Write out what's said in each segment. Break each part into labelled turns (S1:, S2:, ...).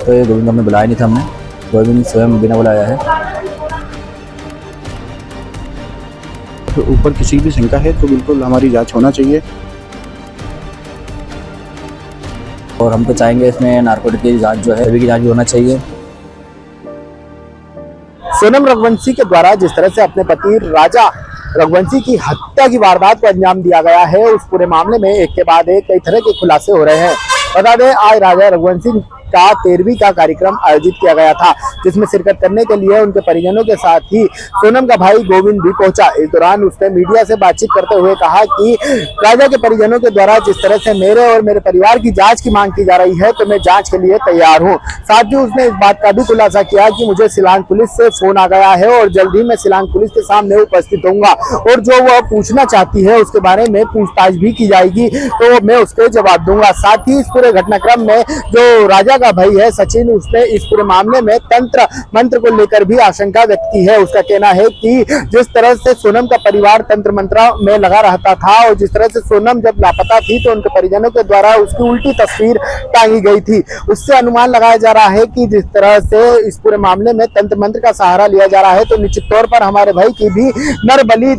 S1: तो ये गोविंद हमने बुलाया नहीं था, हमने गोविंद स्वयं बिना बुलाया है।
S2: तो ऊपर किसी भी शंका है तो बिल्कुल हमारी जांच होना चाहिए।
S1: और हम तो चाहेंगे इसमें नारकोटिक की जांच जो है सभी की जांच भी होना चाहिए।
S3: सोनम रघुवंशी के द्वारा जिस तरह से अपने पति राजा रघुवंशी की हत्या की वारदात को अंजाम दिया गया है, उस पूरे मामले में एक के बाद एक कई तरह के खुलासे हो रहे हैं। बता दें, आज राजा रघुवंशी का 13वीं का कार्यक्रम आयोजित किया गया था, जिसमें शिरकत करने के लिए उनके परिजनों के साथ ही सोनम का भाई गोविंद भी पहुंचा। इस दौरान उसने मीडिया से बातचीत करते हुए कहा कि राजा के परिजनों के द्वारा जिस तरह से मेरे और मेरे परिवार की जांच की मांग की जा रही है, तो मैं जांच के लिए तैयार हूं। साथ ही उसने इस बात का भी खुलासा किया कि मुझे शिलांग पुलिस से फोन आ गया है और जल्द ही मैं शिलांग पुलिस के सामने उपस्थित होऊंगा और जो वह पूछना चाहती है उसके बारे में पूछताछ भी की जाएगी, तो मैं उसके जवाब दूंगा। साथ ही इस पूरे घटनाक्रम में जो राजा का भाई है सचिन, उसने इस पूरे मामले में तंत्र मंत्र को लेकर भी आशंका व्यक्त की है। उसका कहना है कि जिस तरह से सोनम का परिवार तंत्र मंत्र में लगा रहता था और जिस तरह से सोनम जब लापता थी तो उनके परिजनों के द्वारा उसकी उल्टी तस्वीर टांगी गई थी, उससे अनुमान लगाया जा रहा है कि जिस तरह से इस पूरे मामले में तंत्र मंत्र का सहारा लिया जा रहा है, तो निश्चित तौर पर हमारे भाई की भी नर बलि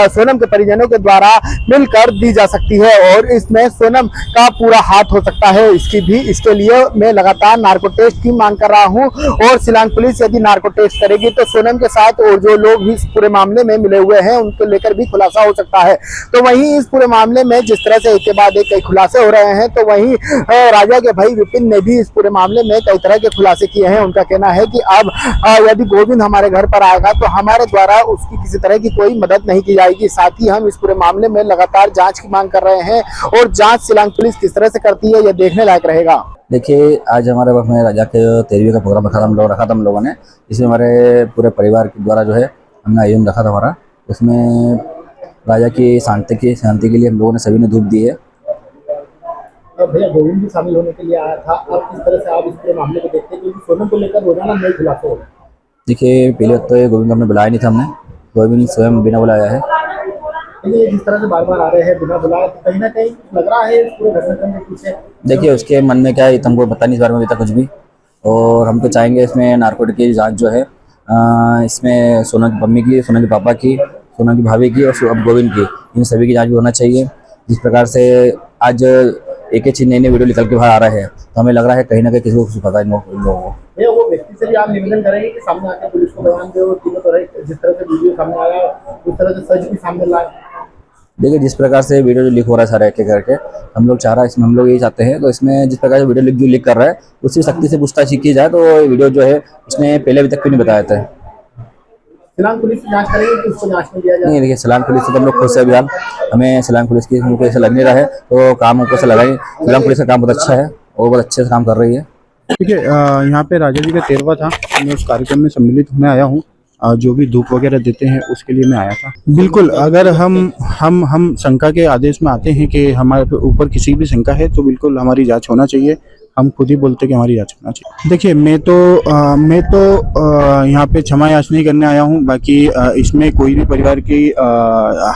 S3: सोनम के परिजनों के द्वारा मिलकर दी जा सकती है और इसमें सोनम का पूरा हाथ हो सकता है। इसके लिए मैं लगातार नार्को टेस्ट की मांग कर रहा हूं और शिलांग पुलिस यदि नार्को टेस्ट करेगी तो सोनम के साथ और जो लोग भी इस पूरे मामले में मिले हुए हैं उनको लेकर भी खुलासा हो सकता है। तो वहीं इस पूरे मामले में जिस तरह से एक के बाद एक कई खुलासे हो रहे हैं, तो वहीं राजा के भाई विपिन ने भी इस पूरे मामले में कई तरह के खुलासे किए हैं। उनका कहना है कि अब यदि गोविंद हमारे घर पर आएगा तो हमारे द्वारा उसकी किसी तरह की कोई मदद नहीं की जाएगी। साथ ही हम इस पूरे मामले में लगातार जांच की मांग कर रहे हैं और जांच शिलांग पुलिस किस तरह से करती है यह देखने लायक रहेगा।
S1: देखिए, आज हमारे वक्त में राजा के 13वीं का प्रोग्राम रखा था हम लोगों ने, इसमें हमारे पूरे परिवार के द्वारा जो है हमने आयोजन रखा था हमारा। उसमें राजा की शांति के लिए हम लोगों ने सभी ने धूप दी है।
S3: भैया गोविंद भी शामिल होने के लिए आया था, अब किस तरह से आप इस पूरे मामले को देखते हैं, क्योंकि सोनम को लेकर रोजाना नए खुलासे हो रहे हैं?
S1: देखिए, पहले तो ये गोविंद हमने बुलाया नहीं था, हमने गोविंद स्वयं बिना बुलाया है।
S3: ये जिस तरह से बार बार आ रहे हैं बिना बुलाए, तो कहीं ना कहीं लग रहा है इस पूरे घटनाक्रम में पीछे। देखिए,
S1: उसके मन में क्या है तुमको पता नहीं इस बारे में अभी तक कुछ भी। और हम तो चाहेंगे इसमें नारकोटिक की जांच जो है इसमें सोनम की मम्मी की, सोनम के पापा की, सोनम की भाभी की और अब गोविंद की, इन सभी की जांच भी होना चाहिए। जिस प्रकार से आज एक चीज नई वीडियो निकल के बाहर आ रहा है, तो हमें लग रहा है कहीं ना कहीं किसी को कुछ पता इन लोगों को।
S3: वो व्यक्ति से भी आप निवेदन करेंगे कि सामने आकर पुलिस को बयान दे और तीनों तरह जिस तरह से वीडियो सामने आया उस तरह से सच भी सामने लाए।
S1: देखिए, जिस प्रकार से वीडियो जो लीक हो रहा है सारा एक एक करके, हम लोग चाह रहा है इसमें हम लोग यही चाहते हैं, तो इसमें जिस प्रकार से वीडियो जो लीक कर रहा है उससे सख्ती से पूछताछ की जाए। तो वीडियो जो है उसने पहले अभी तक क्यों नहीं बताया था।
S3: शिलांग पुलिस से जांच करेंगे कि उसको जांच में दिया जाए?
S1: नहीं, देखिए, शिलांग पुलिस से तो हम लोग खुश है अभी। हमें शिलांग पुलिस की हमको ऐसा लग नहीं रहा है, तो काम हमको ऐसा लगा ही शिलांग पुलिस का काम बहुत अच्छा है और बहुत अच्छे से काम कर रही है।
S2: देखिए, यहाँ पे राजा जी का 13वां था, मैं उस कार्यक्रम में सम्मिलित होने आया हूँ। जो भी धूप वगैरह देते हैं उसके लिए मैं आया था। बिल्कुल, अगर हम शंका के आदेश में आते हैं कि हमारे ऊपर किसी भी शंका है तो बिल्कुल हमारी जांच होना चाहिए। हम खुद ही बोलते कि हमारी जांच होना चाहिए। देखिए, मैं तो यहाँ पे क्षमा याचना नहीं करने आया हूँ। बाकी इसमें कोई भी परिवार की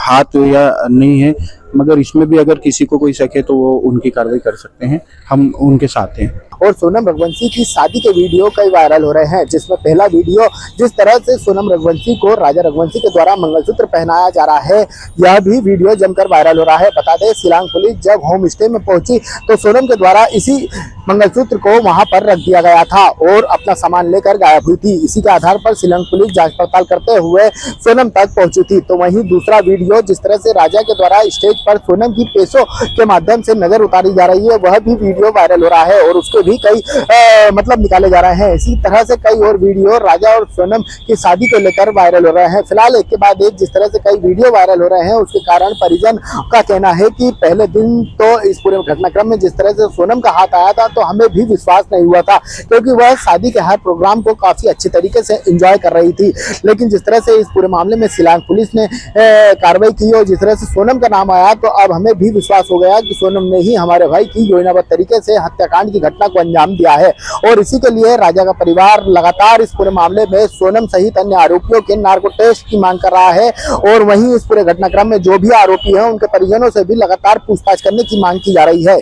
S2: हाथ या नहीं है, मगर इसमें भी अगर किसी को कोई शक है तो वो उनकी कार्रवाई कर सकते हैं, हम उनके साथ हैं।
S3: और सोनम रघुवंशी की शादी के वीडियो कई वायरल हो रहे हैं, जिसमें पहला वीडियो जिस तरह से सोनम रघुवंशी को राजा रघुवंशी के द्वारा मंगलसूत्र पहनाया जा रहा है, यह भी वीडियो जमकर वायरल हो रहा है। बता दें, शिलांग पुलिस जब होम स्टे में पहुंची तो सोनम के द्वारा इसी मंगलसूत्र को वहां पर रख दिया गया था और अपना सामान लेकर गायब हुई थी। इसी के आधार पर शिलांग पुलिस जांच पड़ताल करते हुए सोनम तक पहुंची थी। तो वहीं दूसरा वीडियो जिस तरह से राजा के द्वारा स्टेज पर सोनम की पेशों के माध्यम से नजर उतारी जा रही है, वह भी वीडियो वायरल हो रहा है और उसके भी कई मतलब निकाले जा रहे हैं। इसी तरह से कई और वीडियो राजा और सोनम की शादी को लेकर वायरल हो रहे हैं। फिलहाल एक के बाद एक जिस तरह से कई वीडियो वायरल हो रहे हैं, उसके कारण परिजन का कहना है कि पहले दिन तो इस पूरे घटनाक्रम में जिस तरह से सोनम का हाथ आया था तो हमें भी विश्वास नहीं हुआ था, क्योंकि वह शादी के हर प्रोग्राम को काफी अच्छी तरीके से एंजॉय कर रही थी। लेकिन जिस तरह से इस पूरे मामले में शिलांग पुलिस ने कार्रवाई की और जिस तरह से सोनम का नाम आया, तो अब हमें भी विश्वास हो गया कि सोनम ने ही हमारे भाई की योजनाबद्ध तरीके से हत्याकांड की घटना को अंजाम दिया है। और इसी के लिए राजा का परिवार लगातार इस पूरे मामले में सोनम सहित अन्य आरोपियों के नार्को टेस्ट की मांग कर रहा है और वहीं इस पूरे घटनाक्रम में जो भी आरोपी हैं उनके परिजनों से भी लगातार पूछताछ करने की मांग की जा रही है।